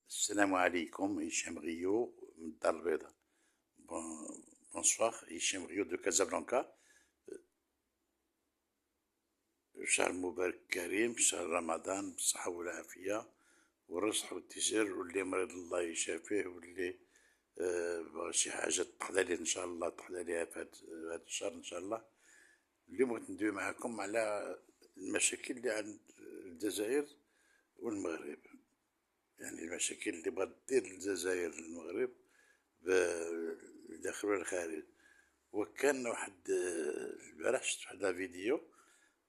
السلام عليكم هشام غيو من الدار البيضاء. بونسوار هشام غيو دو كازابلانكا. شهر مبارك كريم، شهر رمضان بالصحة والعافية والرزق والتيسير، واللي مريض الله يشافيه، واللي بغى شي حاجة تقضى ليه إن شاء الله تقضى ليها في هاد الشهر إن شاء الله. اليوم بغيت ندوي معاكم على المشاكل اللي عند الجزائر والمغرب، يعني المشاكل اللي بغات دير الجزائر للمغرب بالداخل والخارج. وكان واحد البارح شفت واحد فيديو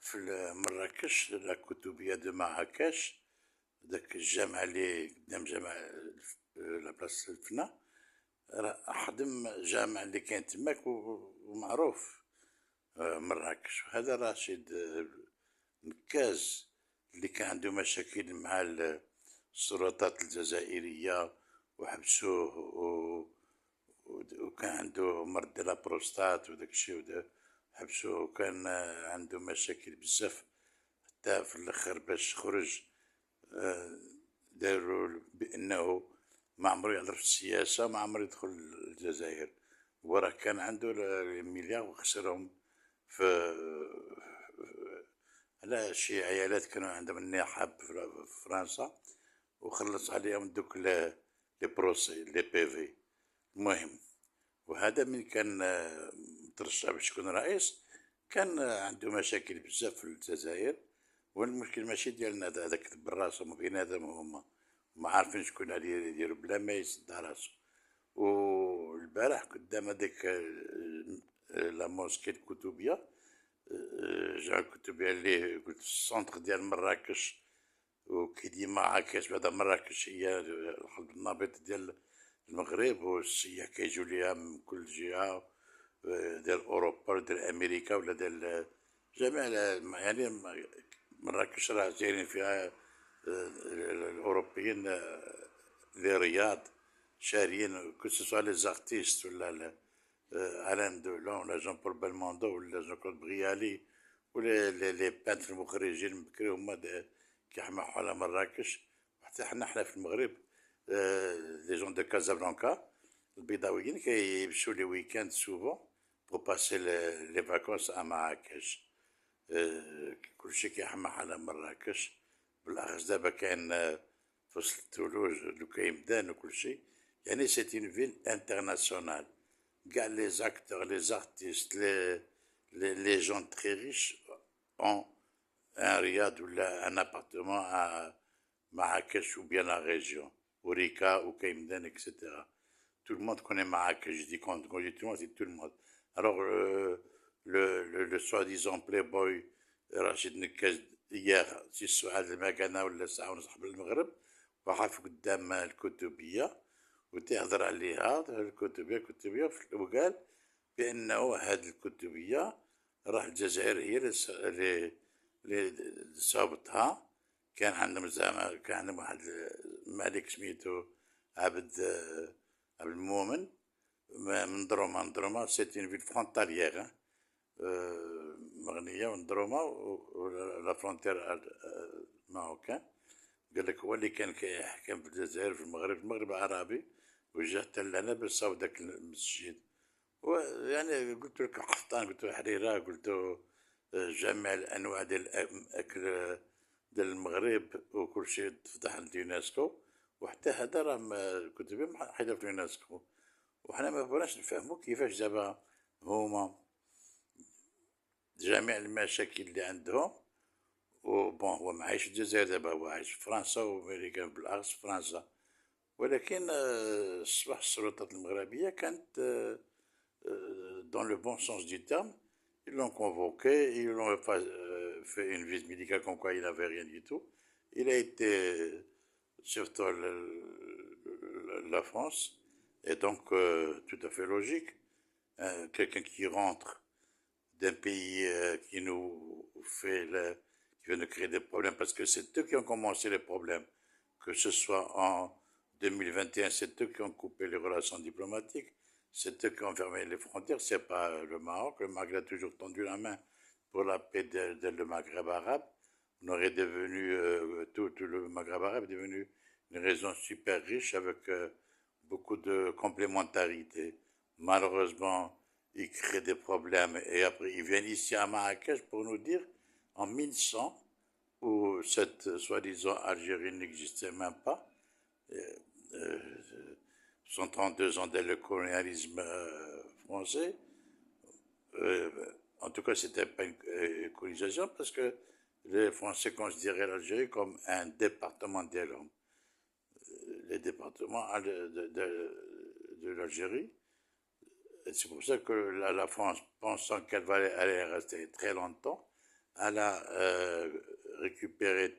في مراكش، لا كتبية دو مراكش، داك الجامع اللي قدام جامع لابلاص الفنا، راه خدم جامع اللي كاين تماك ومعروف مراكش. هذا راشد نكاز اللي كان عنده مشاكل مع السلطات الجزائرية وحبسوه وكان عنده مرض ديال لابروستات وداك الشيء حبسوه، وكان عنده مشاكل بزاف حتى في الاخر باش خرج داروا بانه ما عمرو يهضر في السياسة، ما عمرو يدخل الجزائر، وراه كان عنده المليار وخسرهم في على شي عيالات كانوا عندهم النحاب في فرنسا، وخلص عليهم دوك لي بروسي لي بيفي. المهم، وهذا من كان مترشح باش يكون رئيس كان عنده مشاكل بزاف في الجزائر. والمشكل ماشي ديالنا هذاك براسهم بيناتهم هما ما عارفين شكون عليه يديروا بلا ما يسد راسو. والبارح قدام هذيك لا موسكي الكتبية، جامع الكتبية اللي قلت السونتر ديال مراكش، وكي دي مراكش بعدا مراكش هي النابط ديال المغرب، والسياح كيجيو ليها من كل جهة، ديال اوروبا ولا ديال امريكا ولا ديال جميع يعني مراكش راه جايين فيها الاوروبيين لرياض شاريين كو سوسوا لي زارتيست ولا الان دولون ولا جون بول بلموندو ولا جون كلود بغيالي ولا لي بانتر المخرجين بكري هما كيحماحو على مراكش. وحتى حنا في المغرب لي جون دو كازابلانكا البيضاويين كيمشيو لي ويكاند سوفون بو باسي لي فاكونس ا مراكش. كلشي كيحماح على مراكش، بالاخص دابا كاين في وسط تولوج لوكايمدان وكلشي، يعني سيت اون فيل انترناسيونال. كاع لي زاكتور لي زارتيست لي جون تري ريش اون ان رياض ولا ان ابارتمون ا مراكش ou bien la région, Ourika ou Kaimden, etc. Tout le monde connaît Marrakech. Je dis quand je dis tout le monde, c'est tout le monde. Alors, le soi-disant playboy Rachid Nekaz, hier, 6 ساعات المكانة ولا ساعة ونص قبل المغرب، وقف قدام الكتبية وتهضر عليها الكتبية وقال بأنه هاد الكتبية راح الجزائر هي اللي صابتها. كان عندهم زعما كان عندهم واحد الملك سميتو عبد المؤمن من دروما سيتي فيل فرونتاليير مغنية من دروما لا فرونتير ماروكان. قال لك هو اللي كان كيحكم في الجزائر في المغرب عربي، وجا حتى لهنا باش صاوب داك المسجد. ويعني قلت لك قحطان، قلت له حريرة، قلت له جميع الانواع ديال الاكل ديال المغرب وكل شيء تفتح اليونسكو، وحتى هذا راه كتب حيدها في اليونسكو. وحنا ما بغيناش نفهمو كيفاش دابا هما جميع المشاكل اللي عندهم. وبون هو ما عايش في الجزائر دابا، هو عايش في فرنسا وامريكا، بالاخص فرنسا. ولكن الصباح السلطات المغربية كانت dans le bon sens du terme. Ils l'ont convoqué, ils l'ont fait une visite médicale comme quoi il n'avait rien du tout. Il a été sur la France, et donc tout à fait logique. Quelqu'un qui rentre d'un pays qui nous fait qui vient de créer des problèmes, parce que c'est eux qui ont commencé les problèmes, que ce soit en 2021, c'est eux qui ont coupé les relations diplomatiques, c'est eux qui ont fermé les frontières, c'est pas le Maroc. Le Maroc a toujours tendu la main pour la paix de le Maghreb arabe. On aurait devenu, tout le Maghreb arabe est devenu une région super riche avec beaucoup de complémentarité. Malheureusement, ils créent des problèmes et après ils viennent ici à Marrakech pour nous dire en 1100, où cette soi-disant Algérie n'existait même pas, euh, 132 ans dès le colonialisme français. Euh, En tout cas, c'était pas une colonisation parce que les Français considéraient l'Algérie comme un département des langues. Les départements de l'Algérie. C'est pour ça que la France, pensant qu'elle allait rester très longtemps, elle a récupéré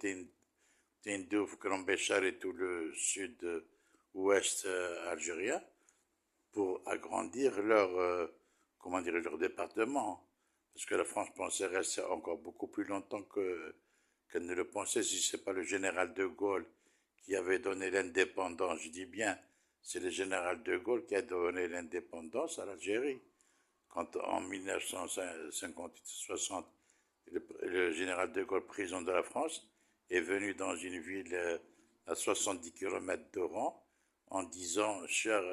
Tindouf, Grand Béchar et tout le sud-ouest algérien pour agrandir comment dire, leur département. Parce que la France pensait rester encore beaucoup plus longtemps qu'elle ne le pensait, si ce n'est pas le général de Gaulle qui avait donné l'indépendance. Je dis bien, c'est le général de Gaulle qui a donné l'indépendance à l'Algérie. Quand en 1958-60, le général de Gaulle, président de la France, est venu dans une ville à 70 km d'Oran en disant, cher,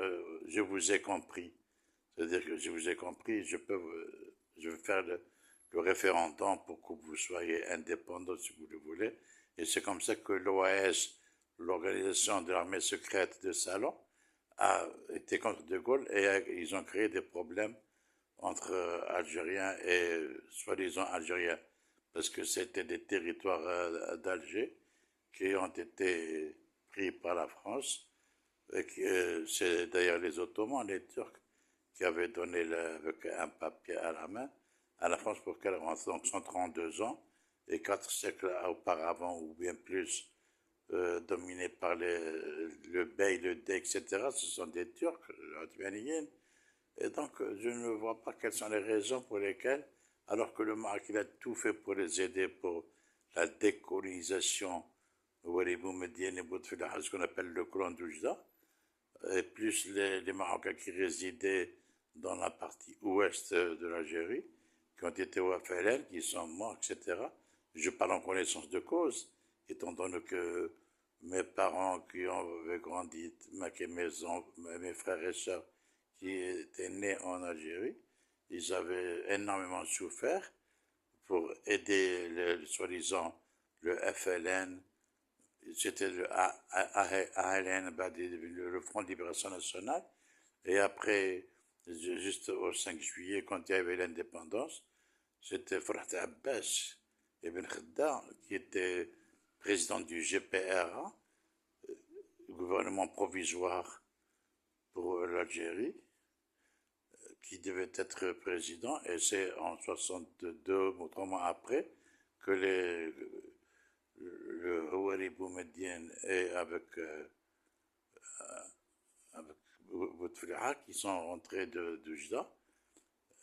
je vous ai compris. C'est-à-dire que je vous ai compris, je vais faire le référendum pour que vous soyez indépendant si vous le voulez. Et c'est comme ça que l'OAS, l'organisation de l'armée secrète de Salon, a été contre De Gaulle et ils ont créé des problèmes entre Algériens et soi-disant Algériens, parce que c'était des territoires d'Alger qui ont été pris par la France. C'est d'ailleurs les Ottomans, les Turcs, qui avaient donné avec un papier à la main à la France pour qu'elle rentre. Donc 132 ans et 4 siècles auparavant ou bien plus, dominés par le Bey, le Dey, etc. Ce sont des Turcs, les Ottomaniens. Et donc, je ne vois pas quelles sont les raisons pour lesquelles, alors que le Maroc il a tout fait pour les aider pour la décolonisation, ce qu'on appelle le clan d'Oujda, et plus les Marocains qui résidaient dans la partie ouest de l'Algérie, qui ont été au FLN, qui sont morts, etc. Je parle en connaissance de cause, étant donné que mes parents qui ont grandi, mes frères et sœurs qui étaient nés en Algérie, ils avaient énormément souffert pour aider, soi-disant, le FLN, c'était le ALN, le Front de Libération Nationale, et après, juste au 5 juillet, quand il y avait l'indépendance, c'était Farhat Abbas Ibn Khedda, qui était président du GPRA, gouvernement provisoire pour l'Algérie, qui devait être président, et c'est en 62 ou 3 mois après que le Houari Boumediene et avec Bouteflika qui sont rentrés de Jda,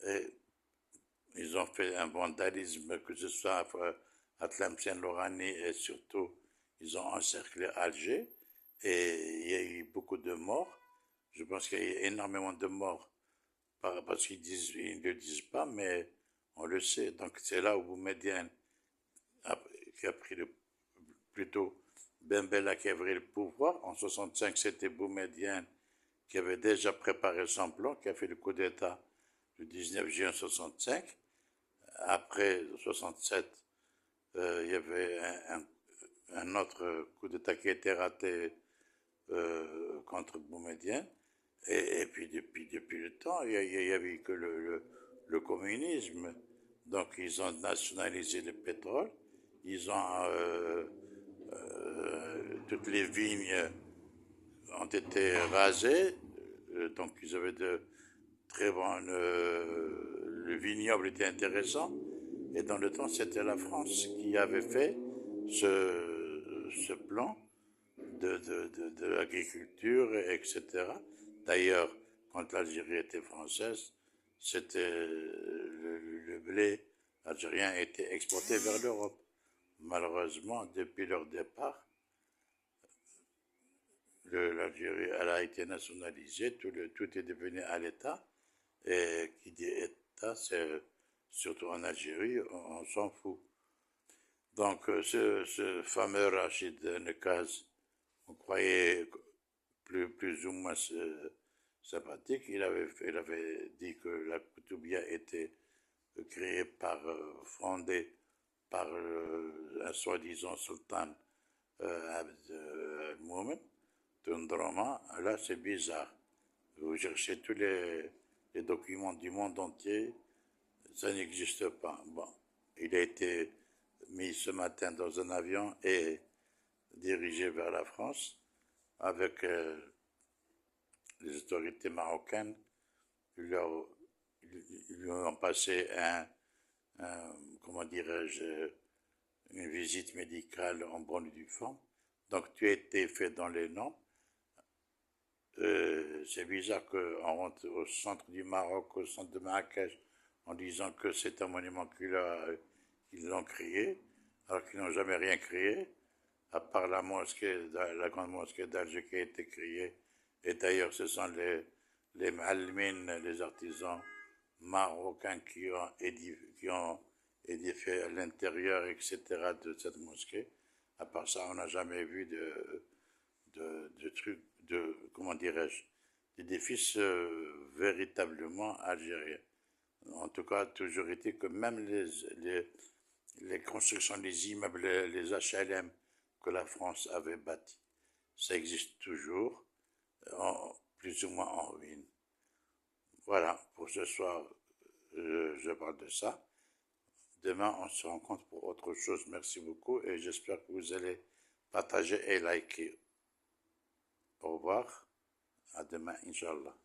et ils ont fait un vandalisme, que ce soit à Tlemcen, Lorani, et surtout, ils ont encerclé Alger, et il y a eu beaucoup de morts. Je pense qu'il y a eu énormément de morts, parce qu'ils ne le disent pas, mais on le sait. Donc c'est là où Boumediene, qui a pris plutôt Ben Bella qui a pris le pouvoir. En 65, c'était Boumediene qui avait déjà préparé son plan, qui a fait le coup d'État le 19 juin 65. Après 67, il y avait un autre coup d'État qui a été raté contre Boumediene. Et puis depuis le temps, il n'y avait que le communisme. Donc ils ont nationalisé le pétrole, ils ont toutes les vignes ont été rasées, donc ils avaient de très bonnes. Le vignoble était intéressant, et dans le temps, c'était la France qui avait fait ce plan de l'agriculture, etc. D'ailleurs, quand l'Algérie était française, c'était le blé algérien était exporté vers l'Europe. Malheureusement, depuis leur départ, l'Algérie elle a été nationalisée, tout est devenu à l'État, et qui dit État, c'est surtout en Algérie, on s'en fout. Donc ce fameux Rachid Nekaz, on croyait plus ou moins sympathique. Il avait dit que la Koutoubia était créée fondée par un soi-disant sultan Abd al-Moumen Tundroma. Là, c'est bizarre. Vous cherchez tous les documents du monde entier, ça n'existe pas. Bon, il a été mis ce matin dans un avion et dirigé vers la France avec les autorités marocaines. Ils lui ont passé comment dirais-je, une visite médicale en bonne et due forme. Donc tu as été fait dans les normes. C'est bizarre qu'on rentre au centre du Maroc, au centre de Marrakech, en disant que c'est un monument qu'ils l'ont créé, alors qu'ils n'ont jamais rien créé, à part la grande mosquée d'Alger qui a été créée. Et d'ailleurs, ce sont les ma'almines, les artisans marocains qui ont édifié à l'intérieur, etc., de cette mosquée. À part ça, on n'a jamais vu de trucs, comment dirais-je, d'édifices véritablement algériens. En tout cas, toujours été que même les constructions des immeubles, les HLM que la France avait bâtis, ça existe toujours, plus ou moins en ruine. Voilà, pour ce soir, je parle de ça. Demain, on se rencontre pour autre chose. Merci beaucoup et j'espère que vous allez partager et liker. Au revoir. À demain, Inch'Allah.